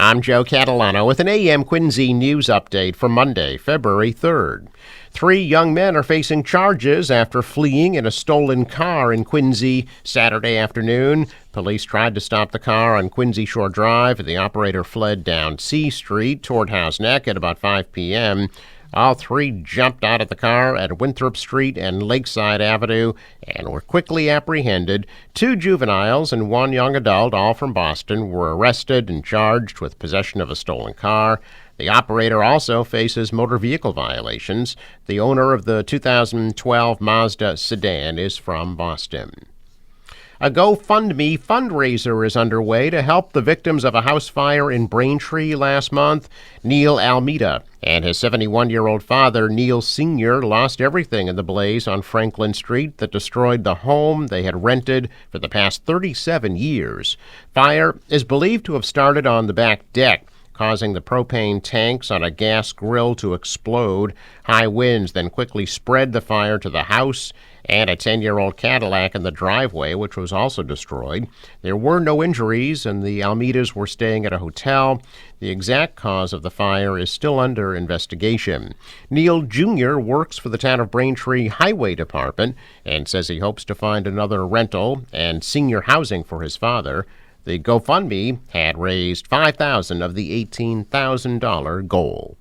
I'm Joe Catalano with an AM Quincy news update for Monday, February 3rd. 3 young men are facing charges after fleeing in a stolen car in Quincy Saturday afternoon. Police tried to stop the car on Quincy Shore Drive, and the operator fled down C Street toward House Neck at about 5 p.m. All 3 jumped out of the car at Winthrop Street and Lakeside Avenue and were quickly apprehended. 2 juveniles and 1 young adult, all from Boston, were arrested and charged with possession of a stolen car. The operator also faces motor vehicle violations. The owner of the 2012 Mazda sedan is from Boston. A GoFundMe fundraiser is underway to help the victims of a house fire in Braintree last month. Neil Almeida and his 71-year-old father, Neil Sr., lost everything in the blaze on Franklin Street that destroyed the home they had rented for the past 37 years. Fire is believed to have started on the back deck, causing the propane tanks on a gas grill to explode. High winds then quickly spread the fire to the house and a 10-year-old Cadillac in the driveway, which was also destroyed. There were no injuries, and the Almeidas were staying at a hotel. The exact cause of the fire is still under investigation. Neil Jr. works for the town of Braintree Highway Department and says he hopes to find another rental and senior housing for his father. The GoFundMe had raised $5,000 of the $18,000 goal.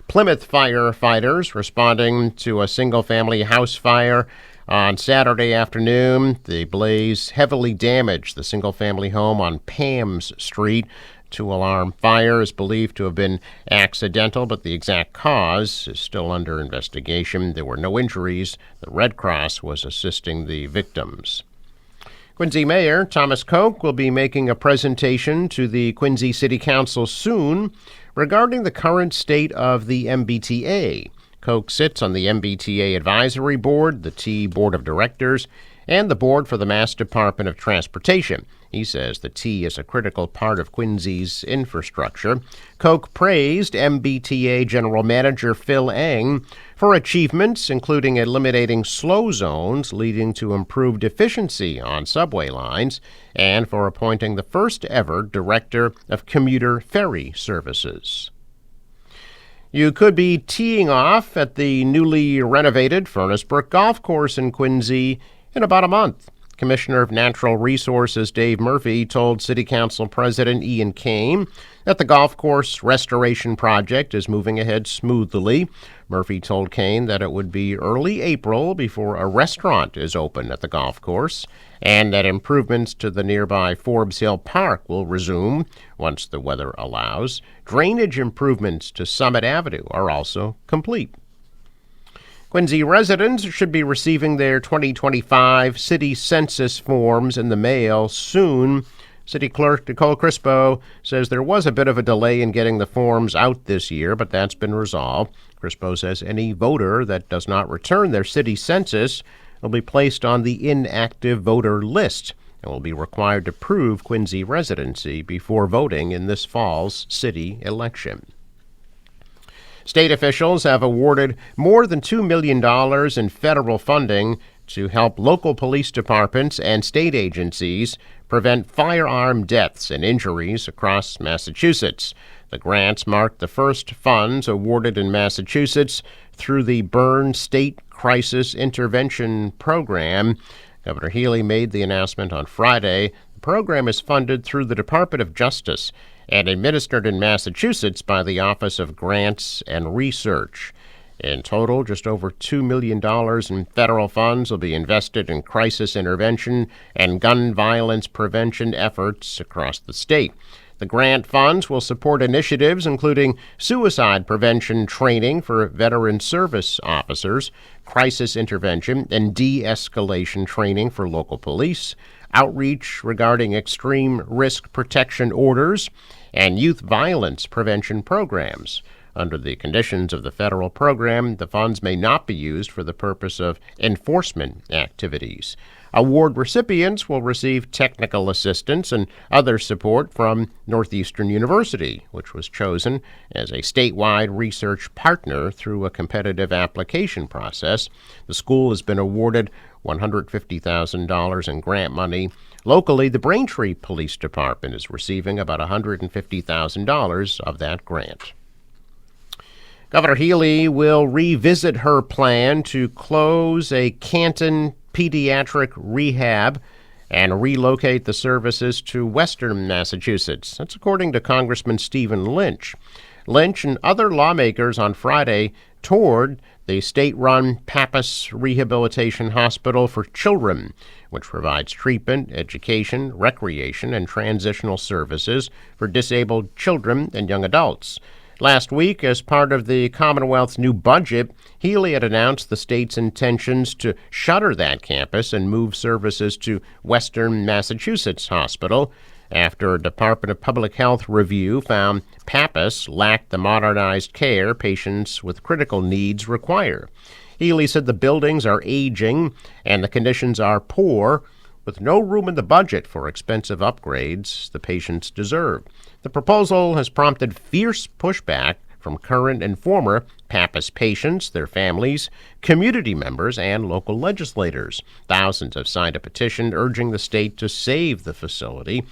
Plymouth firefighters responding to a single-family house fire on Saturday afternoon. The blaze heavily damaged the single-family home on Pams Street. 2-alarm fire is believed to have been accidental, but the exact cause is still under investigation. There were no injuries. The Red Cross was assisting the victims. Quincy Mayor Thomas Koch will be making a presentation to the Quincy City Council soon regarding the current state of the MBTA. Koch sits on the MBTA Advisory Board, the T Board of Directors, and the Board for the Mass Department of Transportation. He says the T is a critical part of Quincy's infrastructure. Koch praised MBTA General Manager Phil Eng for achievements including eliminating slow zones leading to improved efficiency on subway lines, and for appointing the first ever Director of Commuter Ferry Services. You could be teeing off at the newly renovated Furnace Brook Golf Course in Quincy in about a month. Commissioner of Natural Resources Dave Murphy told City Council President Ian Kane that the golf course restoration project is moving ahead smoothly. Murphy told Kane that it would be early April before a restaurant is open at the golf course, and that improvements to the nearby Forbes Hill Park will resume once the weather allows. Drainage improvements to Summit Avenue are also complete. Quincy residents should be receiving their 2025 city census forms in the mail soon. City Clerk Nicole Crispo says there was a bit of a delay in getting the forms out this year, but that's been resolved. Crispo says any voter that does not return their city census will be placed on the inactive voter list and will be required to prove Quincy residency before voting in this fall's city election. State officials have awarded more than $2 million in federal funding to help local police departments and state agencies prevent firearm deaths and injuries across Massachusetts. The grants mark the first funds awarded in Massachusetts through the Byrne State Crisis Intervention Program. Governor Healy made the announcement on Friday. The program is funded through the Department of Justice and administered in Massachusetts by the Office of Grants and Research. In total, just over $2 million in federal funds will be invested in crisis intervention and gun violence prevention efforts across the state. The grant funds will support initiatives including suicide prevention training for veteran service officers, crisis intervention and de-escalation training for local police, outreach regarding extreme risk protection orders, and youth violence prevention programs. Under the conditions of the federal program, the funds may not be used for the purpose of enforcement activities. Award recipients will receive technical assistance and other support from Northeastern University, which was chosen as a statewide research partner through a competitive application process. The school has been awarded $150,000 in grant money. Locally, the Braintree Police Department is receiving about $150,000 of that grant. Governor Healy will revisit her plan to close a Canton pediatric rehab and relocate the services to Western Massachusetts. That's according to Congressman Stephen Lynch. Lynch and other lawmakers on Friday toured the state-run Pappas Rehabilitation Hospital for Children, which provides treatment, education, recreation, and transitional services for disabled children and young adults. Last week, as part of the Commonwealth's new budget, Healy had announced the state's intentions to shutter that campus and move services to Western Massachusetts Hospital after a Department of Public Health review found Pappas lacked the modernized care patients with critical needs require. Healy said the buildings are aging and the conditions are poor, with no room in the budget for expensive upgrades the patients deserve. The proposal has prompted fierce pushback from current and former Pappas patients, their families, community members, and local legislators. Thousands have signed a petition urging the state to save the facility.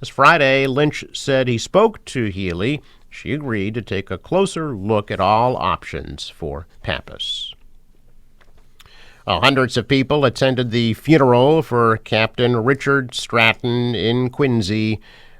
This Friday, Lynch said he spoke to Healy. She agreed to take a closer look at all options for Pappas. Well, hundreds of people attended the funeral for Captain Richard Stratton in Quincy.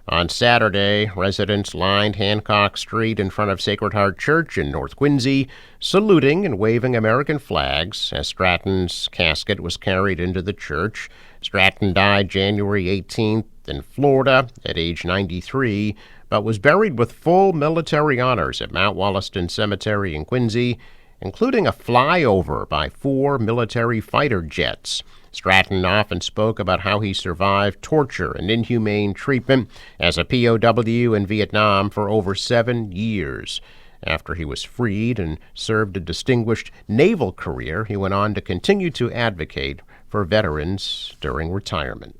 On Saturday, residents lined Hancock Street in front of Sacred Heart Church in North Quincy, saluting and waving American flags as Stratton's casket was carried into the church. Stratton died January 18th in Florida at age 93, but was buried with full military honors at Mount Wollaston Cemetery in Quincy, including a flyover by 4 military fighter jets. Stratton often spoke about how he survived torture and inhumane treatment as a POW in Vietnam for over 7 years. After he was freed and served a distinguished naval career, he went on to continue to advocate for veterans during retirement.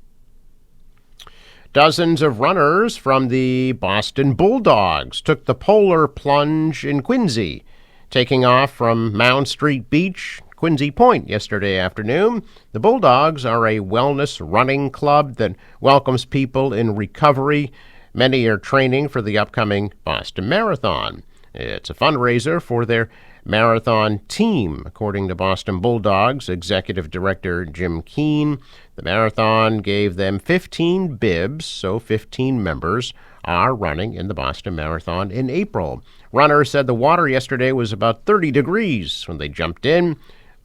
Dozens of runners from the Boston Bulldogs took the polar plunge in Quincy, taking off from Mound Street Beach, Quincy Point yesterday afternoon. The Bulldogs are a wellness running club that welcomes people in recovery. Many are training for the upcoming Boston Marathon. It's a fundraiser for their marathon team, according to Boston Bulldogs Executive Director Jim Keene. The marathon gave them 15 bibs, so 15 members are running in the Boston Marathon in April. Runners said the water yesterday was about 30 degrees when they jumped in.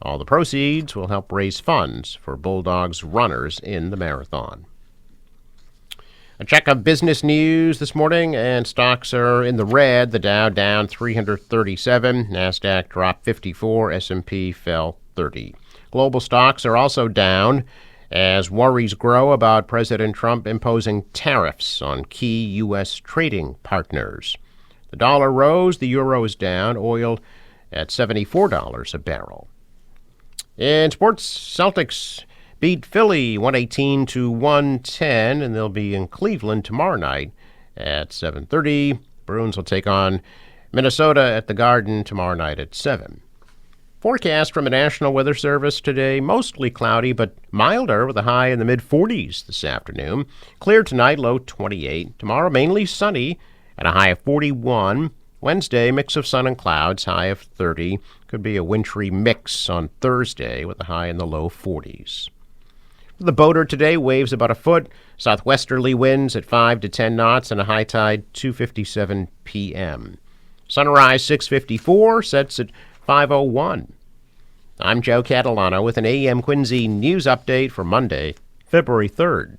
All the proceeds will help raise funds for Bulldogs runners in the marathon. A check of business news this morning, and stocks are in the red. The Dow down 337, NASDAQ dropped 54, S&P fell 30. Global stocks are also down as worries grow about President Trump imposing tariffs on key U.S. trading partners. The dollar rose, the euro is down, oil at $74 a barrel. In sports, Celtics beat Philly 118-110, and they'll be in Cleveland tomorrow night at 7:30. Bruins will take on Minnesota at the Garden tomorrow night at 7. Forecast from the National Weather Service today, mostly cloudy but milder with a high in the mid-40s this afternoon. Clear tonight, low 28. Tomorrow, mainly sunny at a high of 41. Wednesday, mix of sun and clouds, high of 30. Could be a wintry mix on Thursday with a high in the low 40s. For the boater today, waves about a foot, southwesterly winds at 5 to 10 knots, and a high tide 2:57 p.m. Sunrise 6:54, sets at 5:01. I'm Joe Catalano with an AM Quincy news update for Monday, February 3rd.